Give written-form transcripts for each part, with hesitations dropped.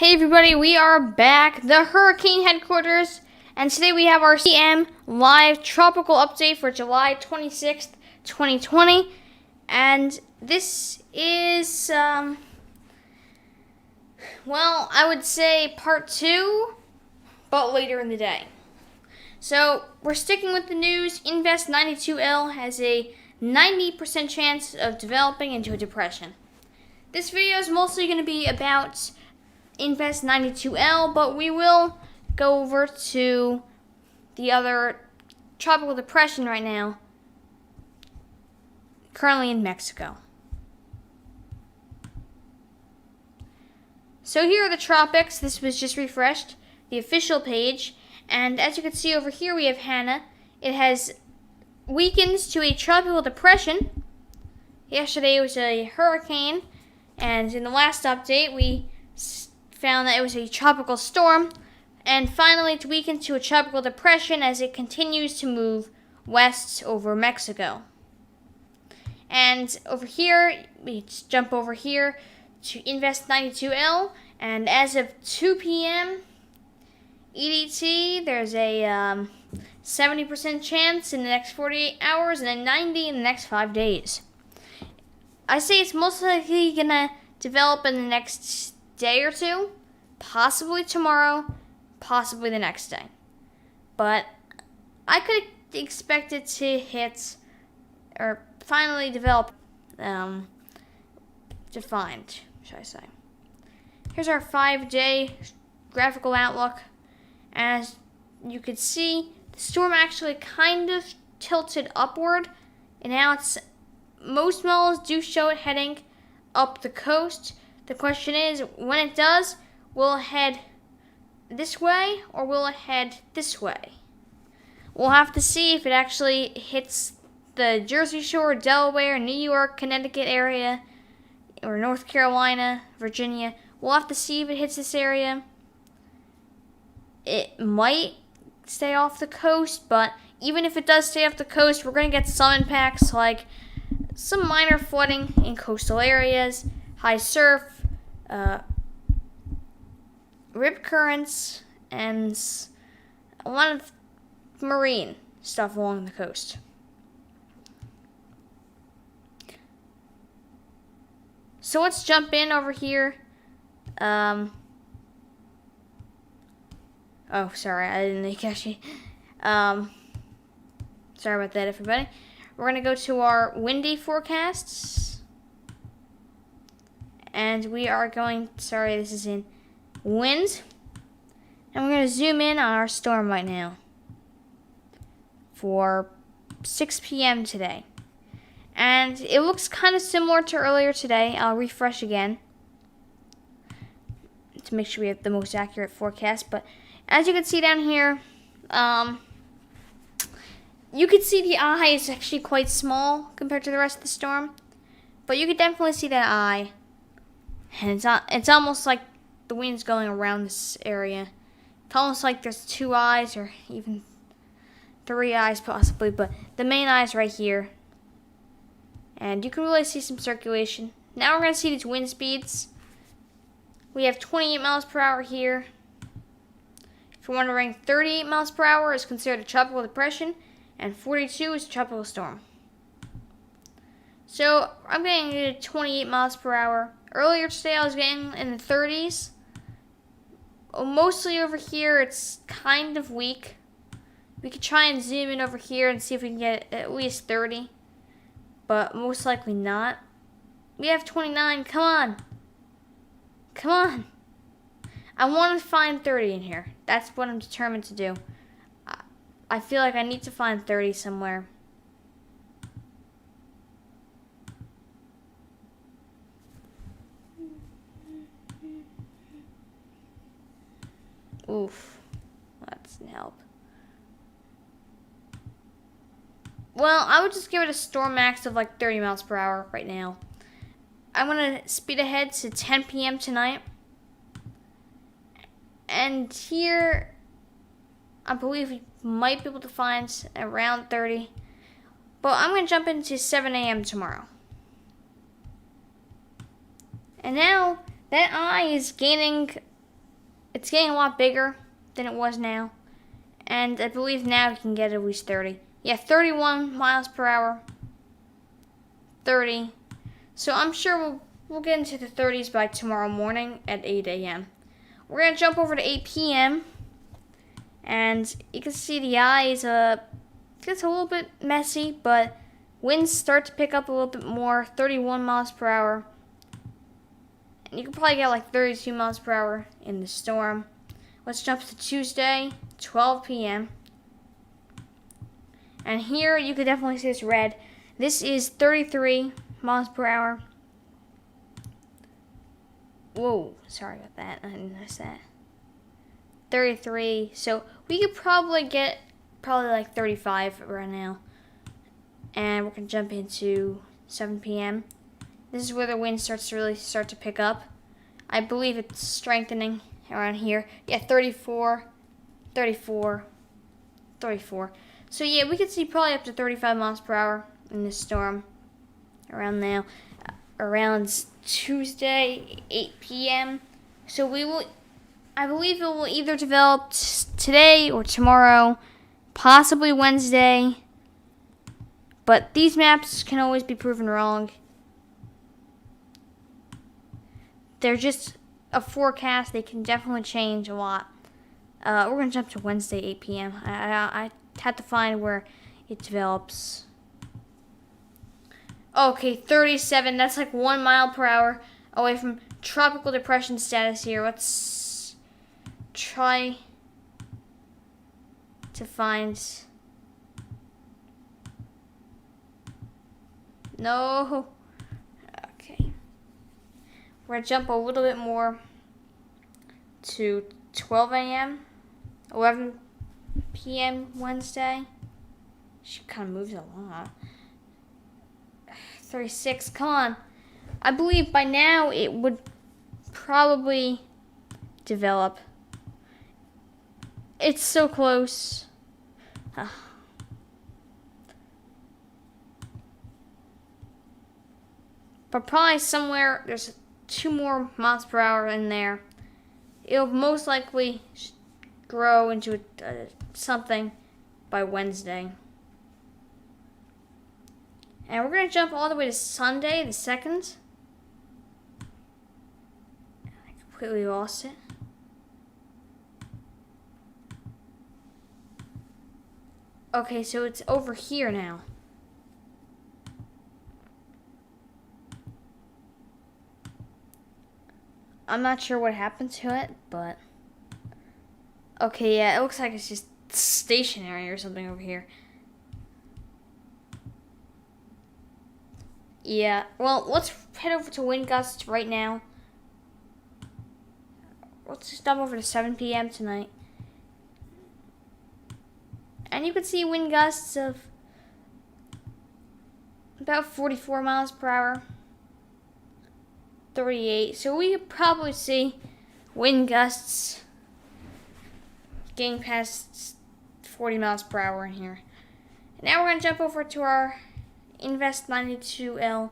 Hey everybody, we are back, the Hurricane Headquarters, and today we have our CM live tropical update for July 26th, 2020, and this is, I would say part 2, but later in the day. So, we're sticking with the news. Invest 92L has a 90% chance of developing into a depression. This video is mostly going to be about Invest 92L, but we will go over to the other tropical depression right now, currently in Mexico. So here are the tropics. This was just refreshed, the official page, and as you can see over here we have Hannah. It has weakened to a tropical depression. Yesterday it was a hurricane, and in the last update we found that it was a tropical storm, and finally it's weakened to a tropical depression as it continues to move west over Mexico. And over here, we jump over here to Invest 92L, and as of 2 p.m. EDT, there's a 70% chance in the next 48 hours and a 90% in the next 5 days. I say it's most likely going to develop in the next day or two, possibly tomorrow, possibly the next day. But I could expect it to hit, or finally develop, defined, should I say. Here's our 5-day graphical outlook. As you could see, the storm actually kind of tilted upward, and now most models do show it heading up the coast. The question is, when it does, will it head this way or will it head this way? We'll have to see if it actually hits the Jersey Shore, Delaware, New York, Connecticut area, or North Carolina, Virginia. We'll have to see if it hits this area. It might stay off the coast, but even if it does stay off the coast, we're going to get some impacts like some minor flooding in coastal areas, high surf, rip currents, and a lot of marine stuff along the coast. So let's jump in over here. Oh, sorry, I didn't catch you. Sorry about that, everybody. We're going to go to our windy forecasts. And we are going, this is in winds. And we're going to zoom in on our storm right now for 6 p.m. today. And it looks kind of similar to earlier today. I'll refresh again to make sure we have the most accurate forecast. But as you can see down here, you can see the eye is actually quite small compared to the rest of the storm. But you can definitely see that eye. And it's almost like the wind's going around this area. It's almost like there's 2 eyes or even 3 eyes possibly, but the main eye is right here. And you can really see some circulation. Now we're going to see these wind speeds. We have 28 miles per hour here. If you're wondering, 38 miles per hour is considered a tropical depression, and 42 is a tropical storm. So I'm getting 28 miles per hour. Earlier today I was getting in the 30s. Mostly over here it's kind of weak. We could try and zoom in over here and see if we can get at least 30. But most likely not. We have 29. Come on. Come on. I want to find 30 in here. That's what I'm determined to do. I feel like I need to find 30 somewhere. Oof, that doesn't help. Well, I would just give it a storm max of like 30 miles per hour right now. I'm going to speed ahead to 10 p.m. tonight. And here, I believe we might be able to find around 30. But I'm going to jump into 7 a.m. tomorrow. And now that eye is gaining It's getting a lot bigger than it was now. And I believe now you can get at least 30. Yeah, 31 miles per hour. 30. So I'm sure we'll get into the 30s by tomorrow morning at 8 a.m. We're going to jump over to 8 p.m. And you can see the eye is gets a little bit messy, but winds start to pick up a little bit more, 31 miles per hour. And you can probably get like 32 miles per hour in the storm. Let's jump to Tuesday, 12 p.m. And here you can definitely see it's red. This is 33 miles per hour. Whoa, sorry about that. I didn't notice that. 33. So we could probably get like 35 right now. And we're going to jump into 7 p.m. This is where the wind starts to really start to pick up. I believe it's strengthening around here. Yeah, 34, 34, 34. So yeah, we could see probably up to 35 miles per hour in this storm around now. Around Tuesday, 8 p.m. So I believe it will either develop today or tomorrow, possibly Wednesday. But these maps can always be proven wrong. They're just a forecast. They can definitely change a lot. We're going to jump to Wednesday, 8 p.m. I had to find where it develops. Okay, 37. That's like 1 mile per hour away from tropical depression status here. Let's try to find... No. Okay. We're going to jump a little bit more to 12 a.m., 11 p.m. Wednesday. She kind of moves a lot. 36, come on. I believe by now it would probably develop. It's so close. But probably somewhere there's 2 more miles per hour in there. It'll most likely grow into something by Wednesday. And we're going to jump all the way to Sunday, the 2nd. I completely lost it. Okay, so it's over here now. I'm not sure what happened to it, but... Okay, yeah, it looks like it's just stationary or something over here. Yeah, well, let's head over to wind gusts right now. Let's just jump over to 7 p.m. tonight. And you can see wind gusts of about 44 miles per hour. 38. So we could probably see wind gusts getting past 40 miles per hour in here. And now we're going to jump over to our Invest 92L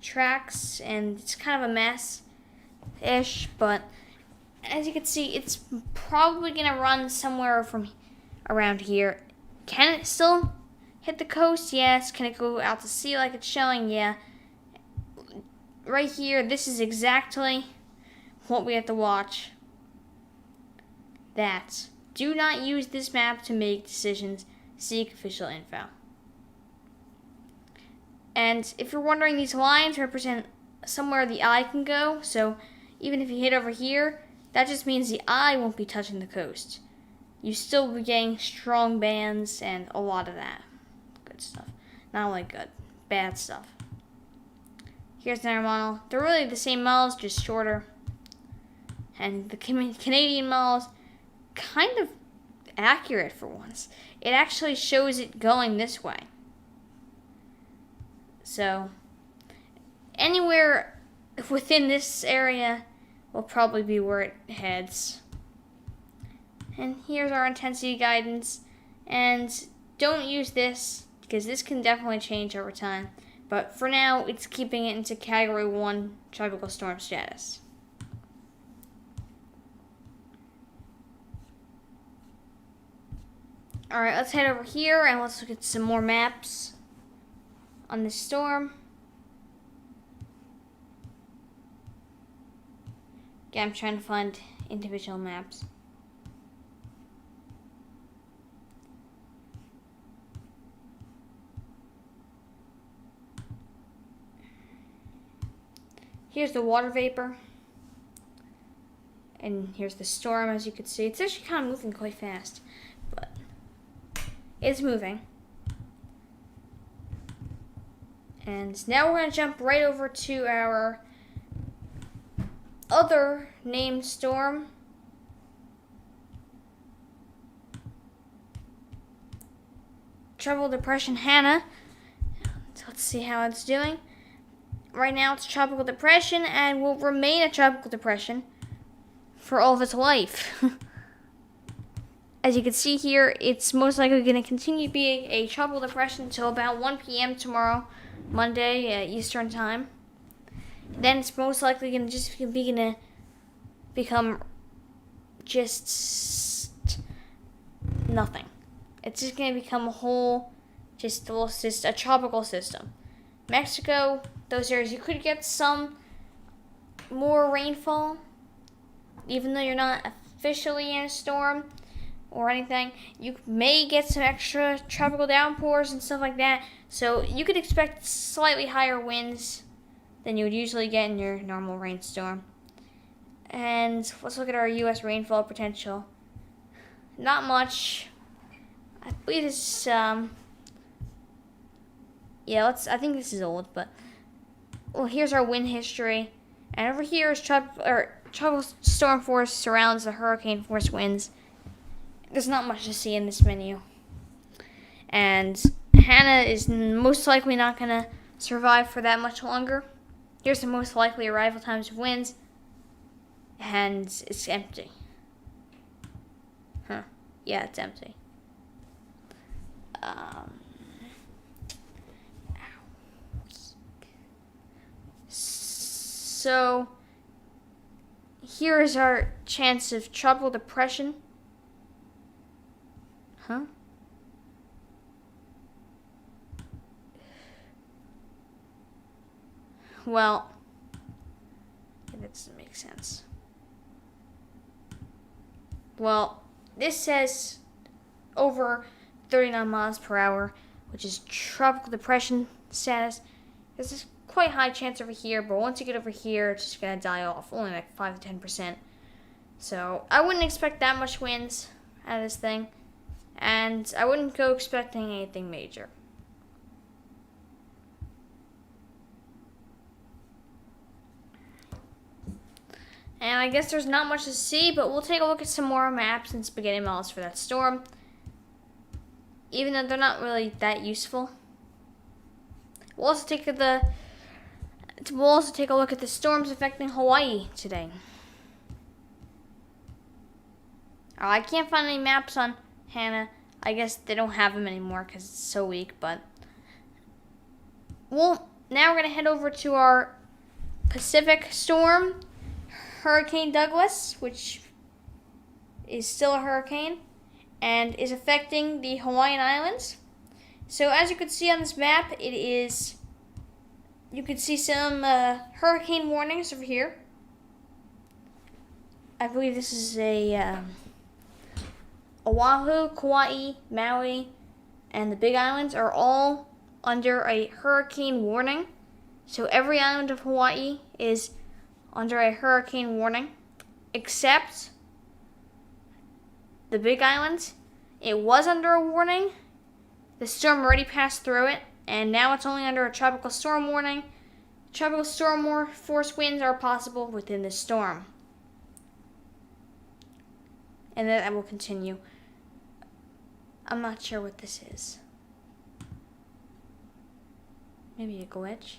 tracks, and it's kind of a mess-ish, but as you can see, it's probably going to run somewhere from around here. Can it still hit the coast? Yes. Can it go out to sea like it's showing? Yeah. Right here, this is exactly what we have to watch. That. Do not use this map to make decisions. Seek official info. And if you're wondering, these lines represent somewhere the eye can go. So even if you hit over here, that just means the eye won't be touching the coast. You still will be getting strong bands and a lot of that. Good stuff. Not only good, bad stuff. Here's another model. They're really the same models, just shorter. And the Canadian model's kind of accurate for once. It actually shows it going this way. So, anywhere within this area will probably be where it heads. And here's our intensity guidance. And don't use this, because this can definitely change over time. But for now, it's keeping it into Category 1 tropical storm status. Alright, let's head over here and let's look at some more maps on this storm. Yeah, I'm trying to find individual maps. Here's the water vapor. And here's the storm, as you can see. It's actually kind of moving quite fast, but it's moving. And now we're going to jump right over to our other named storm. Tropical Depression Hannah. So let's see how it's doing. Right now it's Tropical Depression and will remain a Tropical Depression for all of its life. As you can see here, it's most likely going to continue to be a Tropical Depression until about 1 p.m. tomorrow, Monday, Eastern Time. Then it's most likely going to become just nothing. It's just going to become just a tropical system. Mexico, those areas, you could get some more rainfall, even though you're not officially in a storm or anything. You may get some extra tropical downpours and stuff like that. So you could expect slightly higher winds than you would usually get in your normal rainstorm. And let's look at our U.S. rainfall potential. Not much. I believe this, I think this is old, but, well, here's our wind history. And over here is tropical storm force surrounds the hurricane force winds. There's not much to see in this menu. And Hannah is most likely not going to survive for that much longer. Here's the most likely arrival times of winds. And it's empty. Yeah, it's empty. So here is our chance of tropical depression. Well, that doesn't make sense. Well, this says over 39 miles per hour, which is tropical depression status. There's a quite high chance over here, but once you get over here, it's just going to die off, only like 5 to 10%. So I wouldn't expect that much winds out of this thing, and I wouldn't go expecting anything major. And I guess there's not much to see, but we'll take a look at some more maps and spaghetti models for that storm, even though they're not really that useful. We'll also take a look at the storms affecting Hawaii today. I can't find any maps on Hannah. I guess they don't have them anymore because it's so weak, but now we're going to head over to our Pacific storm, Hurricane Douglas, which is still a hurricane and is affecting the Hawaiian Islands. So as you can see on this map, you can see some hurricane warnings over here. I believe this is Oahu, Kauai, Maui, and the Big Islands are all under a hurricane warning. So every island of Hawaii is under a hurricane warning, except the Big Island. It was under a warning. The storm already passed through it, and now it's only under a tropical storm warning. Tropical storm force winds are possible within this storm. And then I will continue. I'm not sure what this is. Maybe a glitch.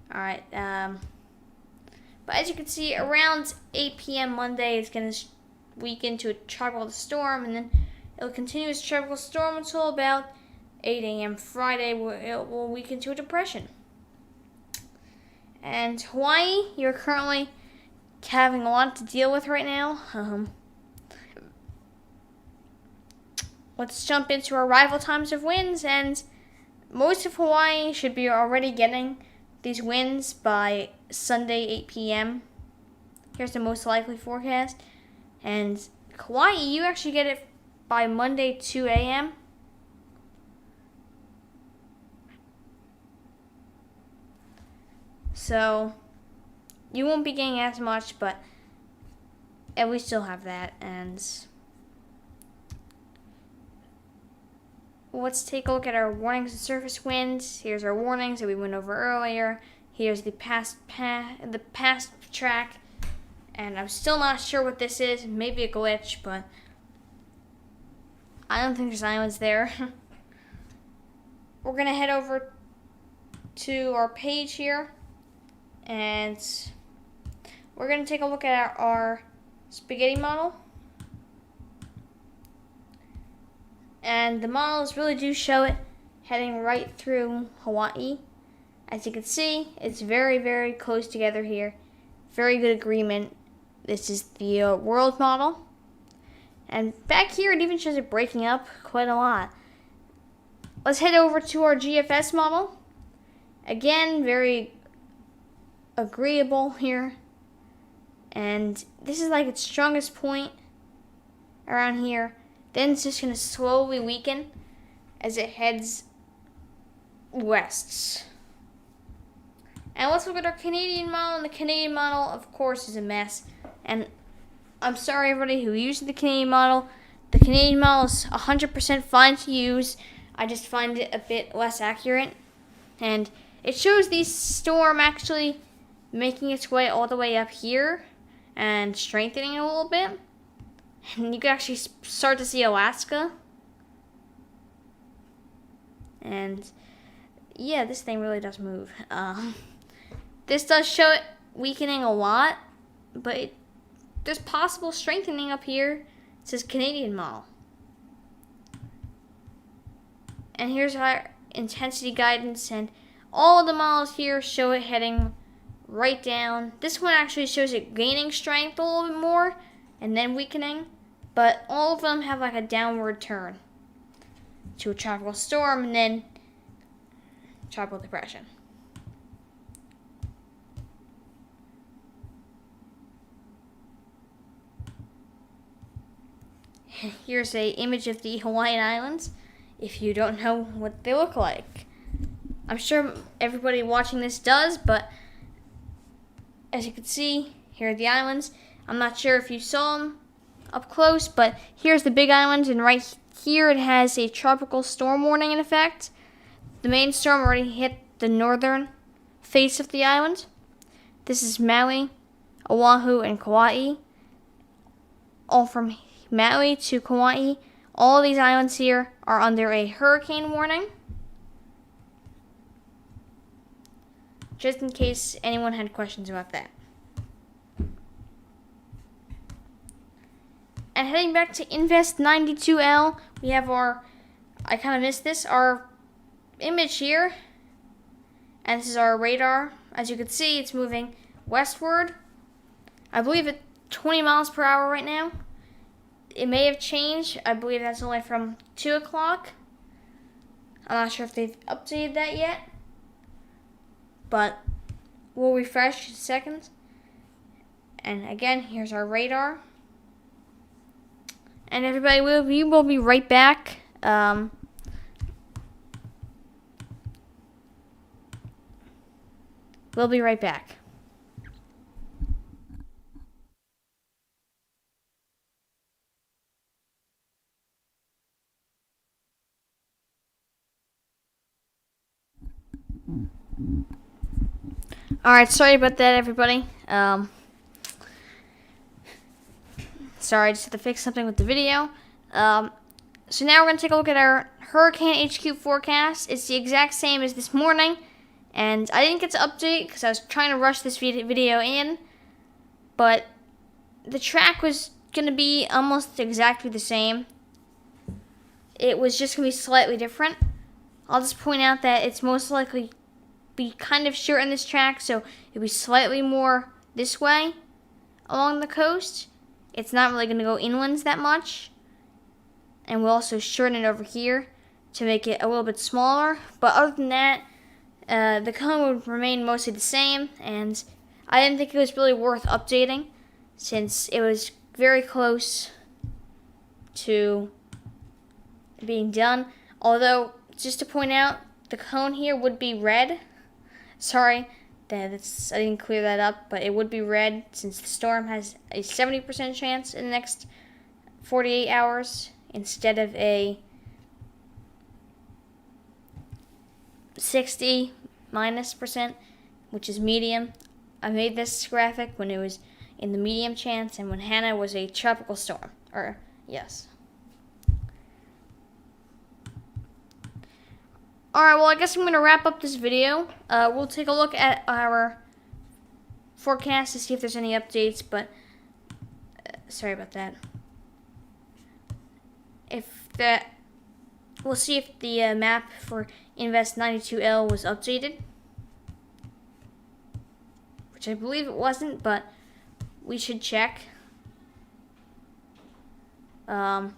Alright, but as you can see, around 8 p.m. Monday, it's going to weaken to a tropical storm, and then it'll continue as a tropical storm until about 8 a.m. Friday, where it will weaken to a depression. And Hawaii, you're currently having a lot to deal with right now. let's jump into our arrival times of winds, and most of Hawaii should be already getting these winds by Sunday 8 p.m. Here's the most likely forecast. And Kauai, you actually get it by Monday 2 a.m. So you won't be getting as much, but at least you'll have that. And let's take a look at our warnings and surface winds. Here's our warnings that we went over earlier. Here's the past track. And I'm still not sure what this is. Maybe a glitch, but I don't think there's islands there. We're going to head over to our page here. And we're going to take a look at our spaghetti model. And the models really do show it heading right through Hawaii. As you can see, it's very, very close together here. Very good agreement. This is the world model. And back here, it even shows it breaking up quite a lot. Let's head over to our GFS model. Again, very agreeable here. And this is like its strongest point around here. Then it's just going to slowly weaken as it heads west. And let's look at our Canadian model. And the Canadian model, of course, is a mess. And I'm sorry, everybody who used the Canadian model. The Canadian model is 100% fine to use. I just find it a bit less accurate. And it shows the storm actually making its way all the way up here and strengthening a little bit. And you can actually start to see Alaska. And yeah, this thing really does move. This does show it weakening a lot, but there's possible strengthening up here. It says Canadian model. And here's our intensity guidance, and all of the models here show it heading right down. This one actually shows it gaining strength a little bit more and then weakening, but all of them have like a downward turn to a tropical storm and then tropical depression. Here's an image of the Hawaiian Islands, if you don't know what they look like. I'm sure everybody watching this does, but as you can see, here are the islands. I'm not sure if you saw them up close, but here's the big island, and right here it has a tropical storm warning in effect. The main storm already hit the northern face of the island. This is Maui, Oahu, and Kauai. All from Maui to Kauai, all of these islands here are under a hurricane warning. Just in case anyone had questions about that. And heading back to Invest 92L, we have our, I kind of missed this, our image here. And this is our radar. As you can see, it's moving westward. I believe at 20 miles per hour right now. It may have changed. I believe that's only from 2 o'clock. I'm not sure if they've updated that yet. But we'll refresh in seconds. And again, here's our radar. And everybody, we will be right back. We'll be right back. Alright, sorry about that, everybody. Sorry, I just had to fix something with the video. So now we're going to take a look at our Hurricane HQ forecast. It's the exact same as this morning. And I didn't get to update because I was trying to rush this video in. But the track was going to be almost exactly the same. It was just going to be slightly different. I'll just point out that it's most likely be kind of short in this track, so it'll be slightly more this way along the coast. It's not really going to go inlands that much. and we'll also shorten it over here to make it a little bit smaller. But other than that, the cone would remain mostly the same, and I didn't think it was really worth updating since it was very close to being done. Although, just to point out, the cone here would be red. Sorry, I didn't clear that up, but it would be red since the storm has a 70% chance in the next 48 hours instead of a 60 minus percent, which is medium. I made this graphic when it was in the medium chance and when Hannah was a tropical storm. Yes. Alright, well, I guess I'm going to wrap up this video. We'll take a look at our forecast to see if there's any updates, but sorry about that. We'll see if the map for Invest 92L was updated, which I believe it wasn't, but we should check. Alright.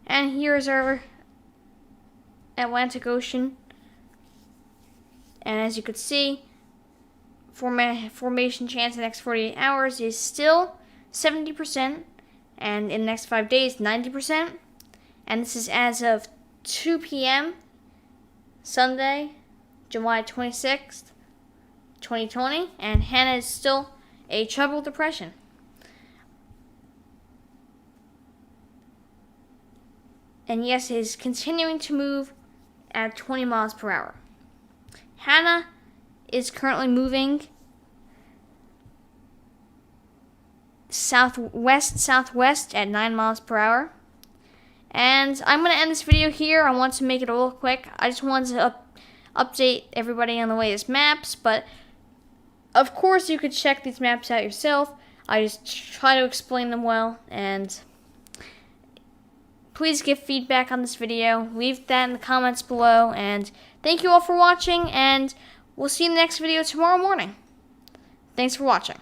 And here's our Atlantic Ocean. And as you could see, formation chance in the next 48 hours is still 70%, and in the next 5 days, 90%. And this is as of 2 p.m. Sunday, July 26th, 2020, and Hannah is still a tropical depression. And yes, it is continuing to move at 20 miles per hour. Hannah is currently moving southwest at 9 miles per hour. And I'm going to end this video here. I want to make it a little quick. I just wanted to update everybody on the latest maps, but of course you could check these maps out yourself. I just try to explain them well, and please give feedback on this video. Leave that in the comments below, and thank you all for watching, and we'll see you in the next video tomorrow morning. Thanks for watching.